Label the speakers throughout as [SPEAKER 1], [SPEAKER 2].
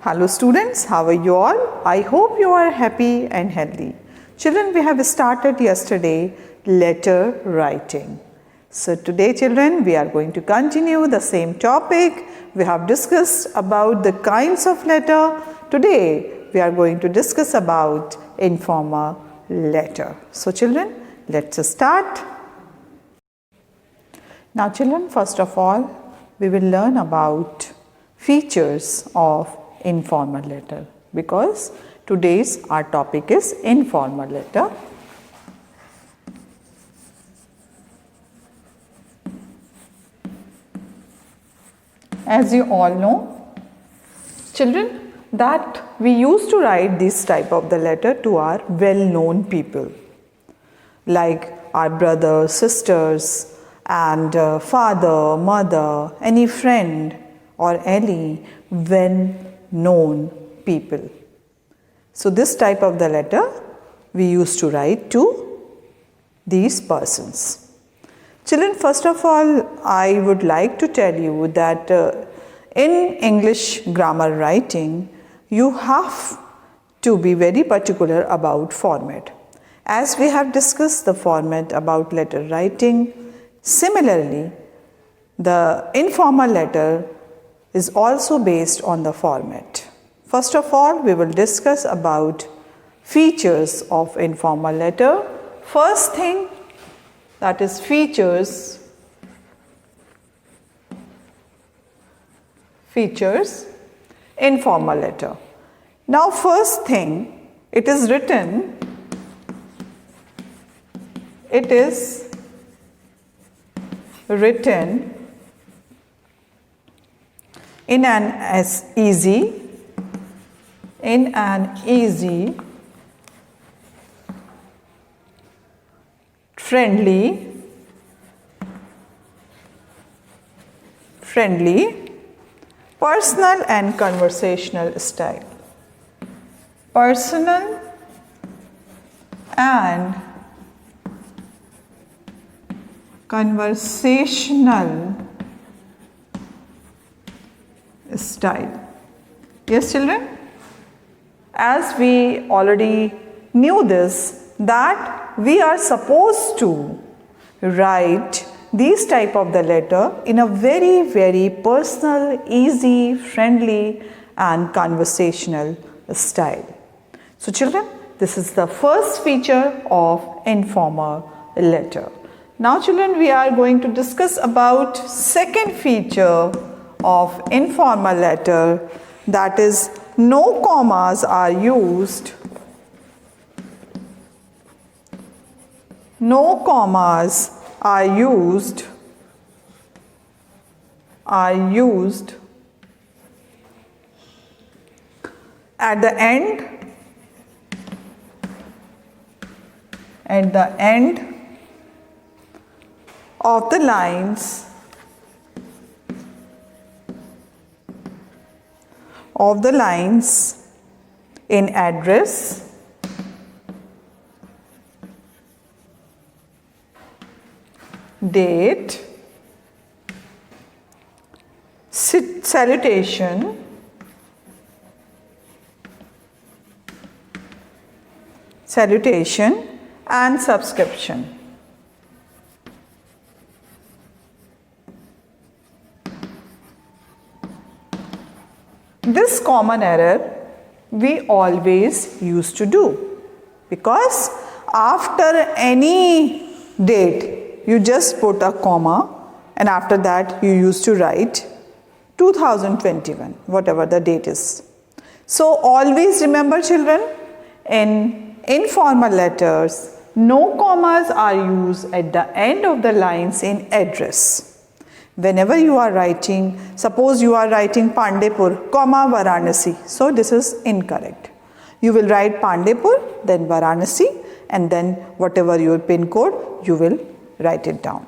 [SPEAKER 1] Hello students, how are you all? I hope you are happy and healthy. Children, we have started yesterday letter writing. So today children, we are going to continue the same topic. We have discussed about the kinds of letter. Today we are going to discuss about informal letter. So children, let's start. Now children, first of all, we will learn about features of informal letter, because today's our topic is informal letter. As you all know, children, that we used to write this type of the letter to our well-known people, like our brothers, sisters, and father, mother, any friend or any well-known people. So this type of the letter we used to write to these persons. Children, first of all, I would like to tell you that in English grammar writing, you have to be very particular about format. As we have discussed the format about letter writing, similarly, the informal letter is also based on the format. First of all, we will discuss about features of informal letter. First thing, that is features informal letter. Now first thing, it is written in an easy, friendly, personal and conversational style. Personal and conversational style. Yes, children? As we already knew this, that we are supposed to write these type of the letter in a very, very personal, easy, friendly and conversational style. So children, this is the first feature of informal letter. Now children, we are going to discuss about second feature of informal letter, that is no commas are used. No commas are used at the end of the lines in address, date, salutation, and subscription. This common error we always used to do, because after any date you just put a comma and after that you used to write 2021, whatever the date is. So always remember children, in informal letters, no commas are used at the end of the lines in address. Whenever you are writing, suppose you are writing Pandepur, comma Varanasi, so this is incorrect. You will write Pandepur, then Varanasi, and then whatever your pin code, you will write it down.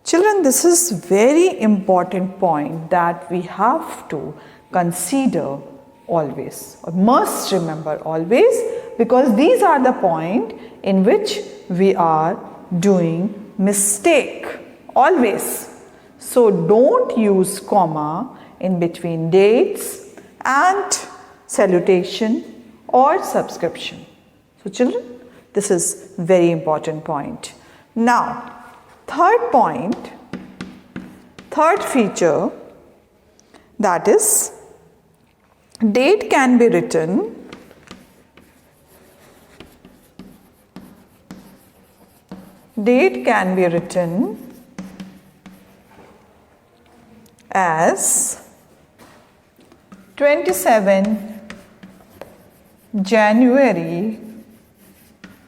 [SPEAKER 1] Children, this is very important point that we have to consider always, or must remember always, because these are the point in which we are doing mistake always. So don't use comma in between dates and salutation, or subscription. So children, this is very important point. Now, third point, third feature, that is date can be written as 27 January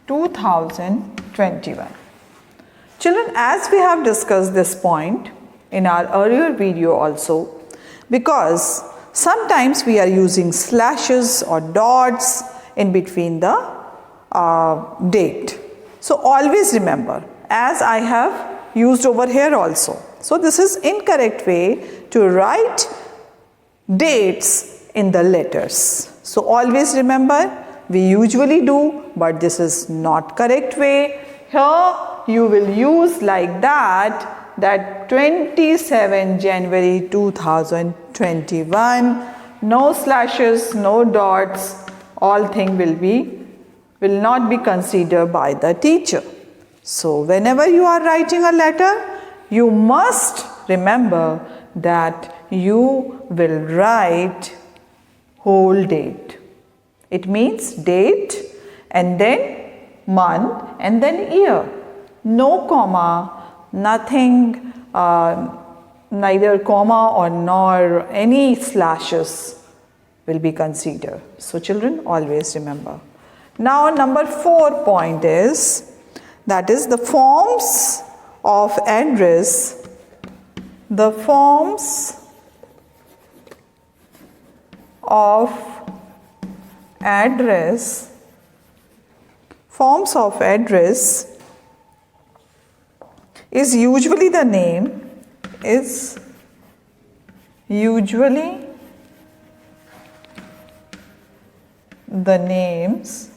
[SPEAKER 1] 2021. Children, as we have discussed this point in our earlier video also, because sometimes we are using slashes or dots in between the date. So always remember, as I have used over here also. So this is incorrect way to write dates in the letters. So always remember, we usually do, but this is not correct way. Here you will use like that 27 January 2021, no slashes, no dots, all thing will not be considered by the teacher. So whenever you are writing a letter, you must remember that you will write whole date. It means date and then month and then year. No comma, nothing, neither comma or nor any slashes will be considered. So children, always remember. Now number 4 point is, that is the forms of address. The forms of address is usually the name, the names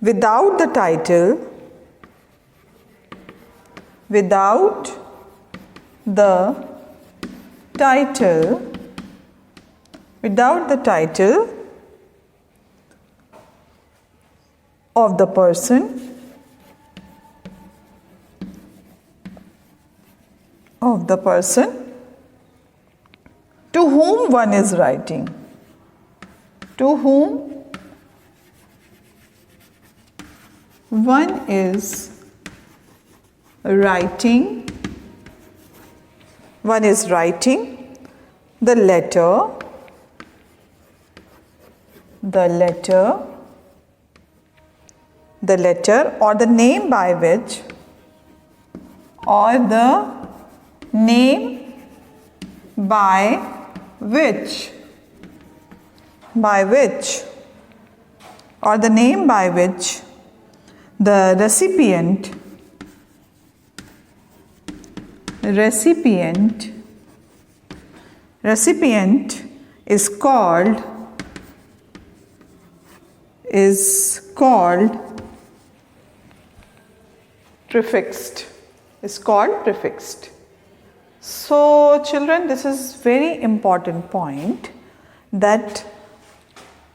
[SPEAKER 1] without the title, of the person, to whom one is writing. To whom one is writing the letter or the name by which the recipient is called prefixed. So children, this is very important point, that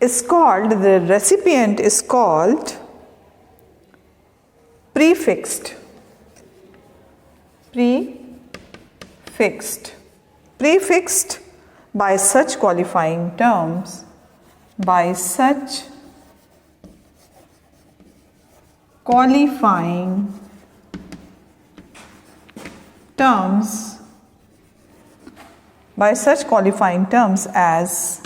[SPEAKER 1] the recipient is called prefixed. Prefixed by such qualifying terms, by such qualifying terms as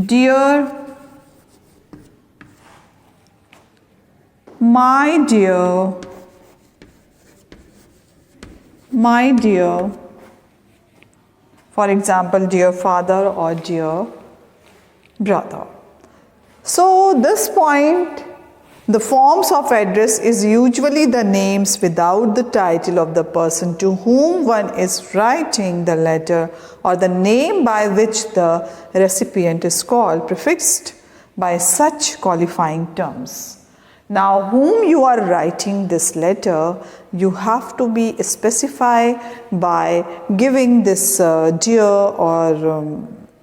[SPEAKER 1] dear, my dear, for example, dear father or dear brother. So this point, the forms of address is usually the names without the title of the person to whom one is writing the letter, or the name by which the recipient is called, prefixed by such qualifying terms. Now, whom you are writing this letter, you have to be specify by giving this dear or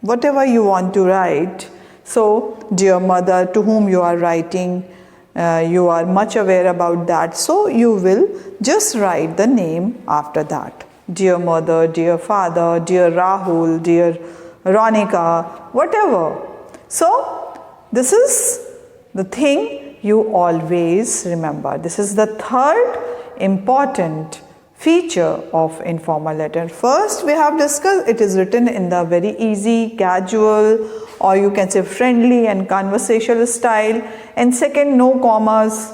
[SPEAKER 1] whatever you want to write. So, dear mother, to whom you are writing, you are much aware about that. So, you will just write the name after that. Dear mother, dear father, dear Rahul, dear Ronika, whatever. So, this is the thing you always remember. This is the third important feature of informal letter. First, we have discussed it is written in the very easy, casual, or you can say friendly and conversational style. And second, no commas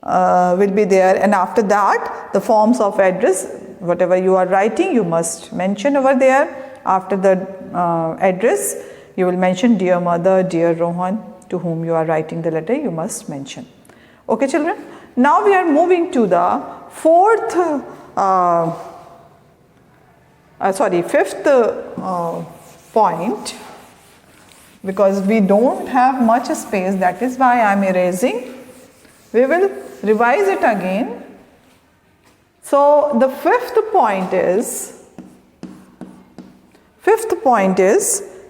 [SPEAKER 1] will be there. And after that, the forms of address, whatever you are writing, you must mention over there. After the address, you will mention dear mother, dear Rohan, to whom you are writing the letter, you must mention. Okay, children. Now we are moving to the fifth point, because we don't have much space, that is why I am erasing. We will revise it again. So the fifth point is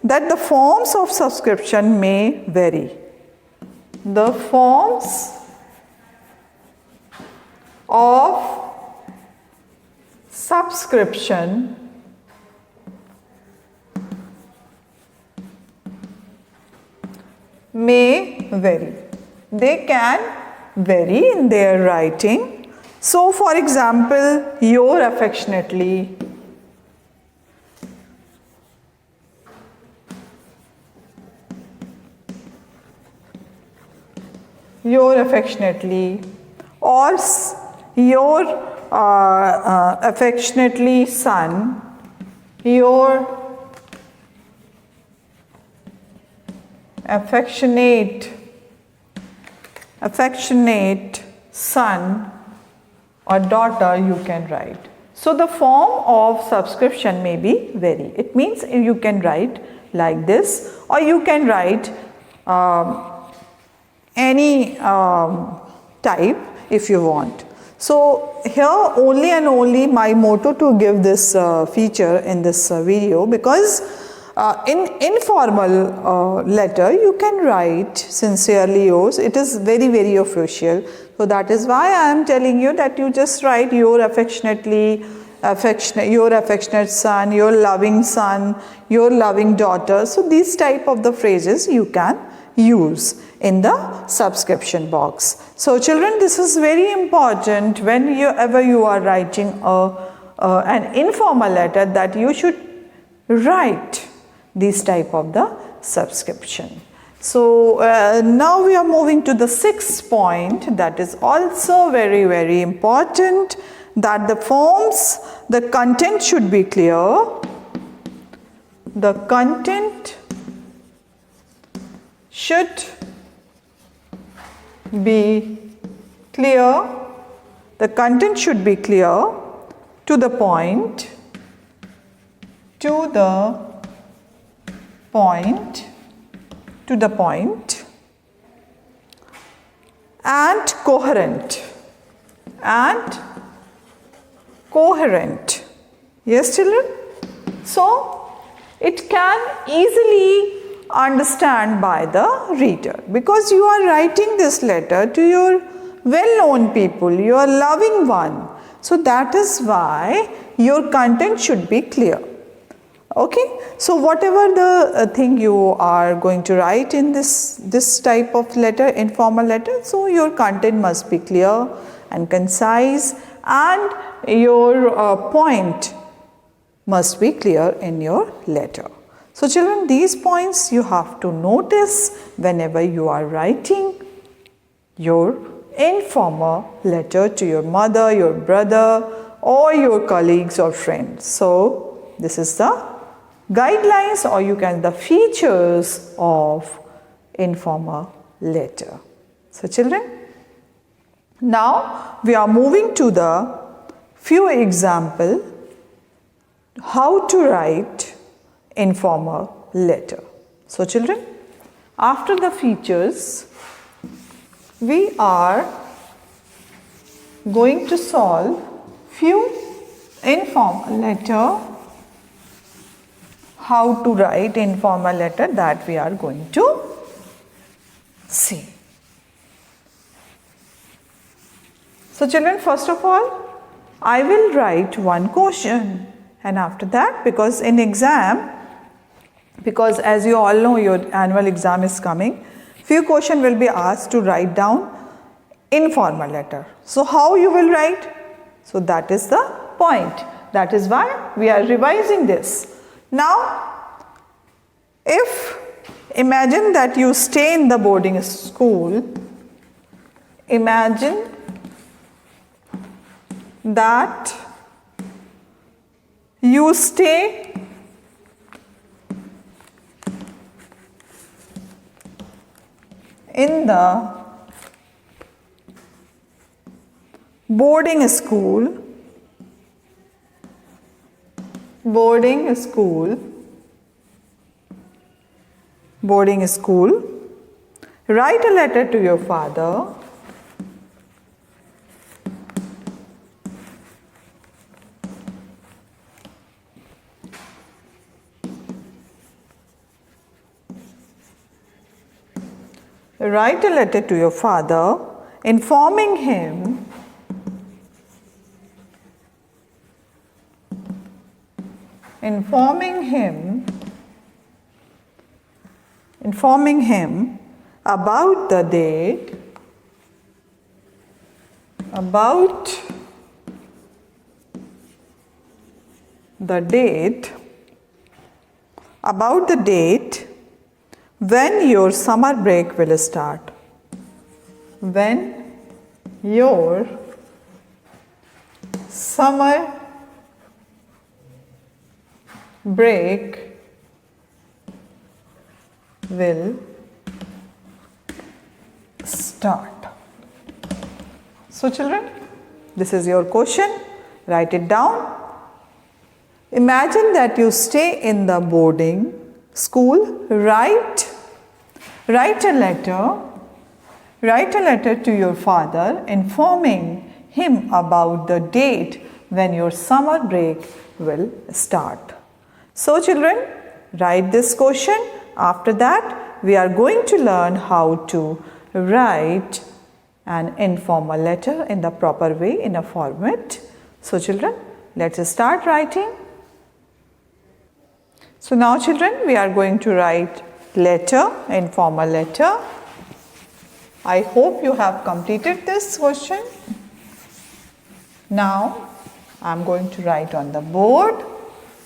[SPEAKER 1] that the forms of subscription may vary. The forms of subscription may vary. They can vary in their writing. So, for example, your affectionately, or your affectionately son, your affectionate son or daughter you can write. So the form of subscription may be vary. It means you can write like this, or you can write any type if you want. So here only and only my motto to give this feature in this video, because in informal letter you can write sincerely yours. It is very, very official. So that is why I am telling you that you just write your affectionately, your affectionate son, your loving daughter. So these type of the phrases you can use in the subscription box. So children, this is very important whenever you are writing an informal letter, that you should write this type of the subscription. So now we are moving to the sixth point, that is also very, very important, that the forms, the content should be clear. The content should be clear. The content should be clear, to the point, and coherent. Yes, children? So it can easily understand by the reader, because you are writing this letter to your well-known people, your loving one. So that is why your content should be clear. Okay, so whatever the thing you are going to write in this type of letter, informal letter, so your content must be clear and concise, and your point must be clear in your letter. So children, these points you have to notice whenever you are writing your informal letter to your mother, your brother, or your colleagues or friends. So this is the guidelines, or you can the features of informal letter. So children, now we are moving to the few example how to write informal letter. So children, after the features, we are going to solve few informal letter. How to write informal letter, that we are going to see. So children, first of all, I will write one question, and after that, because in exam, because as you all know your annual exam is coming, few questions will be asked to write down informal letter. So how you will write? So that is the point. That is why we are revising this. Now, if imagine that you stay in the boarding school, imagine that you stay in the boarding school, write a letter to your father, informing him about the date when your summer break will start. When your summer break will start. So children, this is your question. Write it down. Imagine that you stay in the boarding school. Write a letter to your father, informing him about the date when your summer break will start. So children, write this question. After that, we are going to learn how to write an informal letter in the proper way, in a format. So children, let's start writing. So now children, we are going to write letter, informal letter. I hope you have completed this question. Now I am going to write on the board.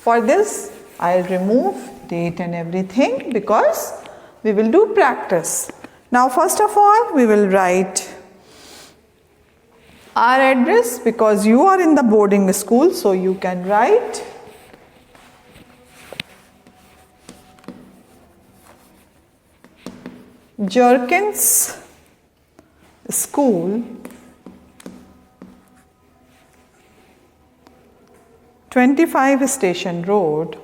[SPEAKER 1] For this, I will remove date and everything because we will do practice. Now first of all, we will write our address because you are in the boarding school, so you can write Jerkins School, 25 Station Road,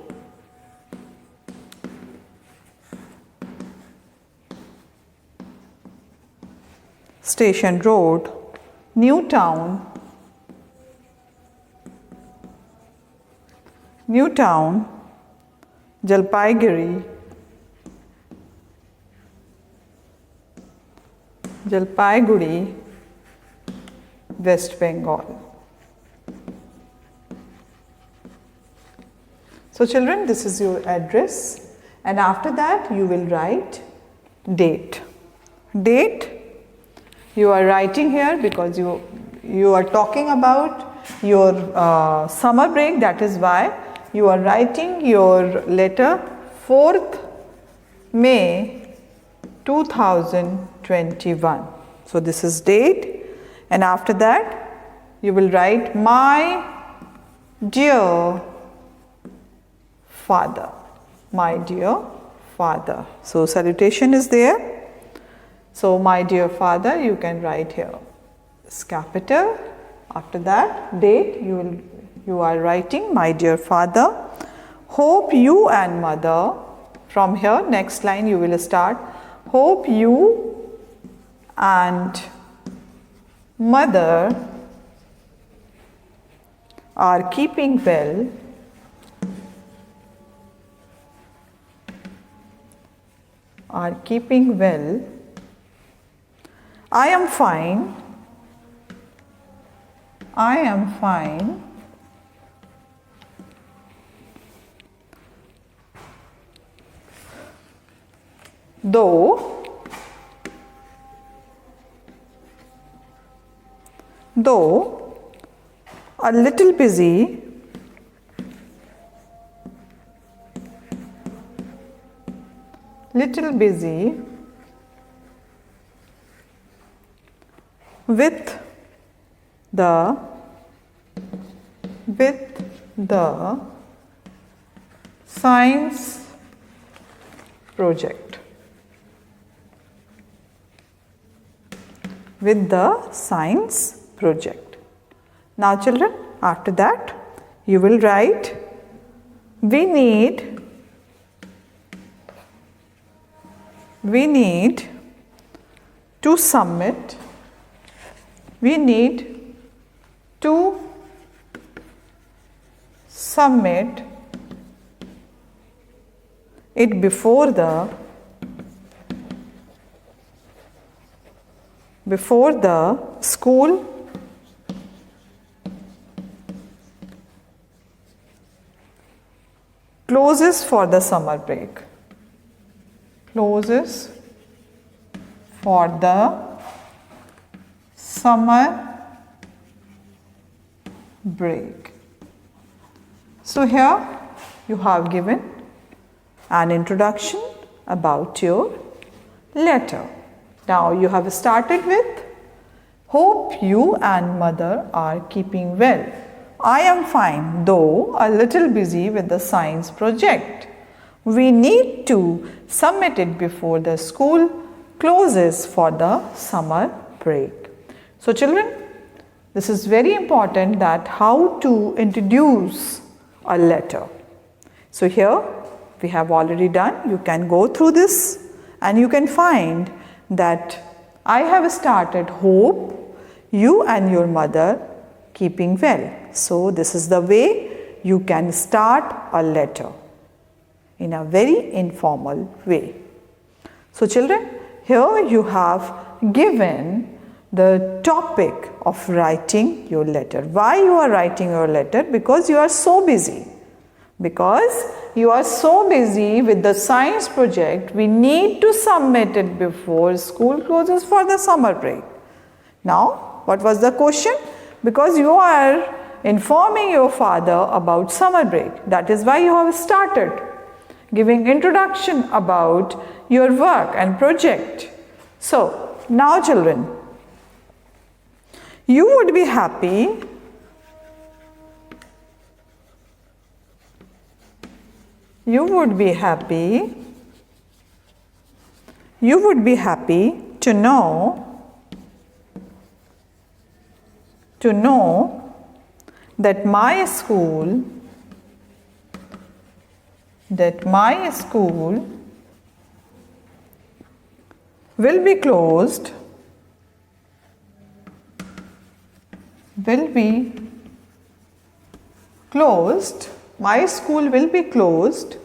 [SPEAKER 1] Newtown, Jalpaiguri, West Bengal. So children, this is your address, and after that you will write date. Date you are writing here because you are talking about your summer break. That is why you are writing your letter 4th May 2021. So this is date, and after that you will write my dear father. So salutation is there. So my dear father, you can write here. It's capital. After that date you are writing my dear father. Hope you and mother. From here next line you will start. Hope you and mother are keeping well. Are keeping well. I am fine. I am fine. Though a little busy, with the science project. With the science project. Now children, after that you will write, we need to submit it before the school closes for the summer break. Closes for the summer break. So here you have given an introduction about your letter. Now you have started with, hope you and mother are keeping well. I am fine, though a little busy with the science project. We need to submit it before the school closes for the summer break. So children, this is very important, that how to introduce a letter. So here we have already done. You can go through this and you can find that I have started, hope you and your mother keeping well. So this is the way you can start a letter, in a very informal way. So children, here you have given the topic of writing your letter. Why you are writing your letter? Because you are so busy. Because you are so busy with the science project, we need to submit it before school closes for the summer break. Now, what was the question? Because you are informing your father about summer break. That is why you have started giving introduction about your work and project. So, now children, you would be happy to know that my school will be closed my school will be closed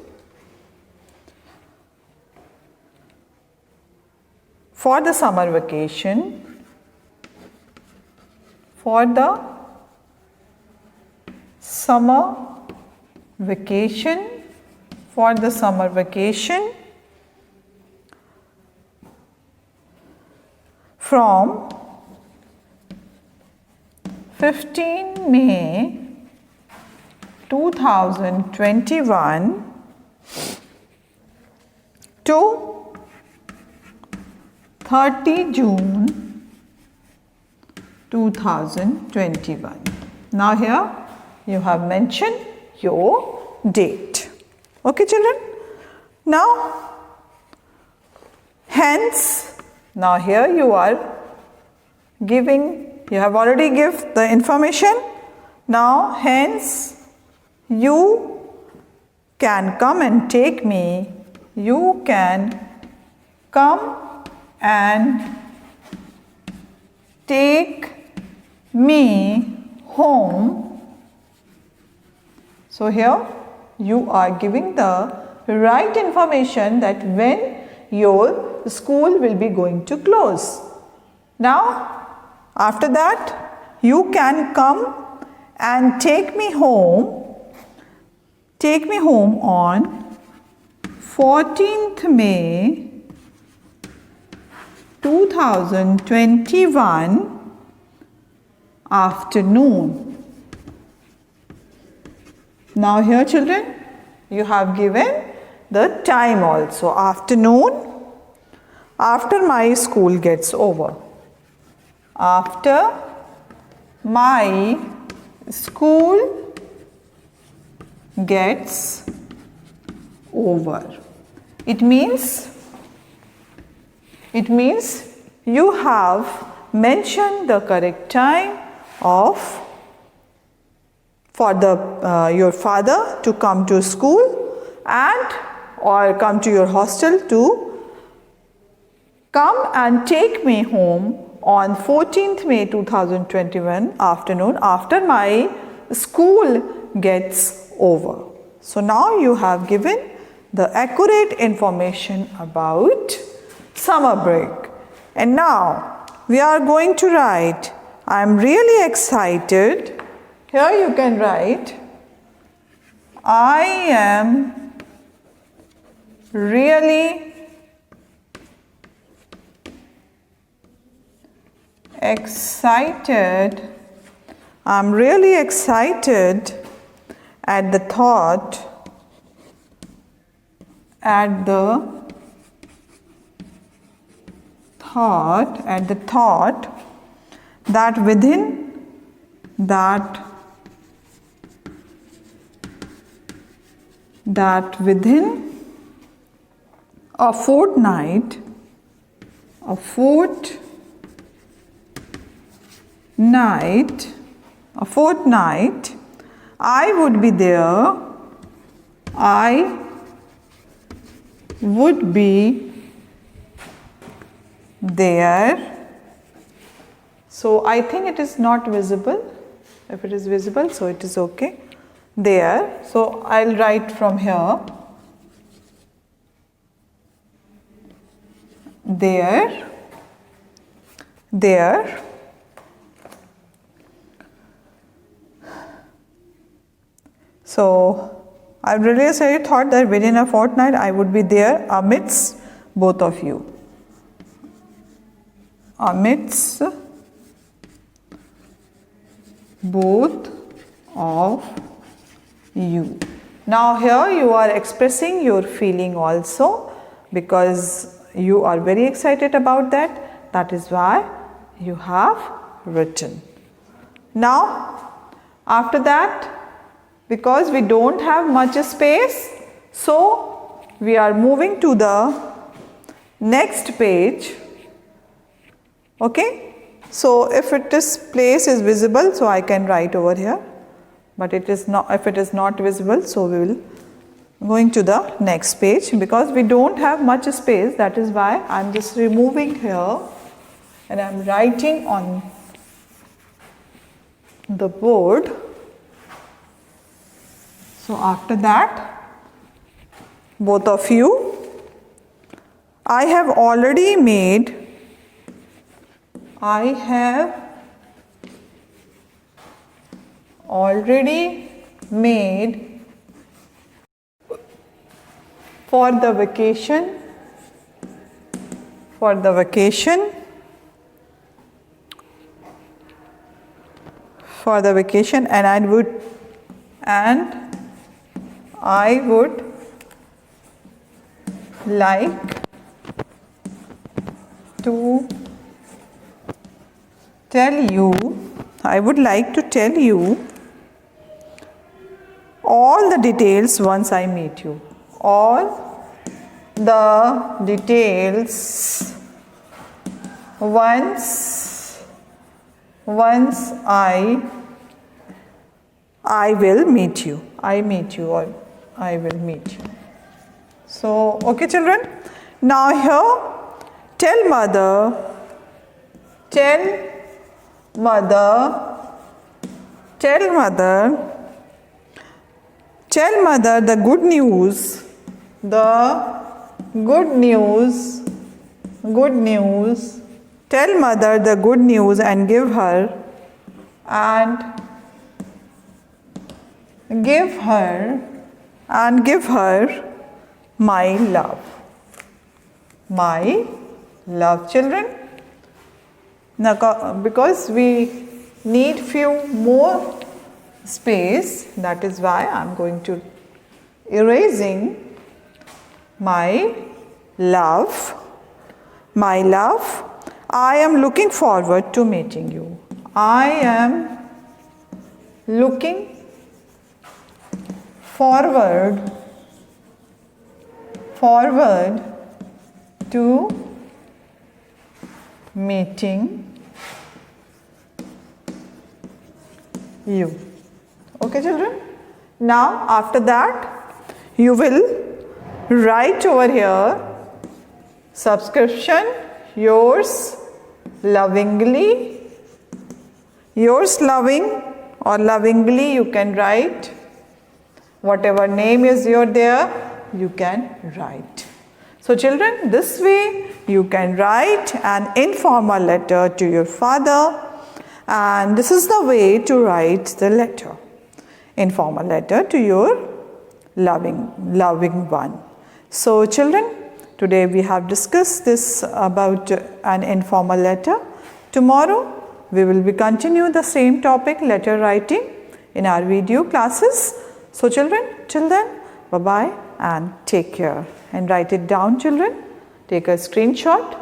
[SPEAKER 1] for the summer vacation, from May 2021 to 30 June 2021. Now here you have mentioned your date. Okay children? Now, hence, now here you are giving, you have already given the information. Now, hence, you can come and take me. You can come and take me home. So here you are giving the right information that when your school will be going to close. Now after that you can come and take me home on 14th May 2021 afternoon. Now here children, you have given the time also, afternoon, after my school gets over. After my school gets over. It means you have mentioned the correct time for your father to come to school or come to your hostel to come and take me home on 14th May 2021 afternoon after my school gets over. So now you have given the accurate information about summer break. And now we are going to write, I am really excited. Here you can write, I am really excited. I'm really excited at the thought that within a fortnight I would be there. So I think it is not visible. If it is visible, so it is okay. There. So I'll write from here. There. So I really thought that within a fortnight I would be there amidst both of you. Amidst both of you. Now here you are expressing your feeling also because you are very excited about that. That is why you have written. Now after that, because we don't have much space, so we are moving to the next page. Okay, so if place is visible, so I can write over here, but it is not. If it is not visible, so we will going to the next page because we don't have much space. That is why I am just removing here and I am writing on the board. So after that, both of you, I have already made for the vacation and I would like to tell you all the details once I meet you. All the details once I will meet you. I will meet you. So, okay children. Now here, tell mother, tell mother the good news, tell mother the good news and give her my love, children. Now, because we need few more space, that is why I am going to erasing my love. I am looking forward to meeting you. I am looking forward to meeting you. Okay, children? Now, after that, you will write over here, subscription, yours lovingly, yours loving or lovingly you can write. Whatever name is there, you can write. So children, this way you can write an informal letter to your father, and this is the way to write the letter. Informal letter to your loving one. So children, today we have discussed this about an informal letter. Tomorrow we will be continue the same topic, letter writing, in our video classes. So children, till then, bye-bye and take care. And write it down, children. Take a screenshot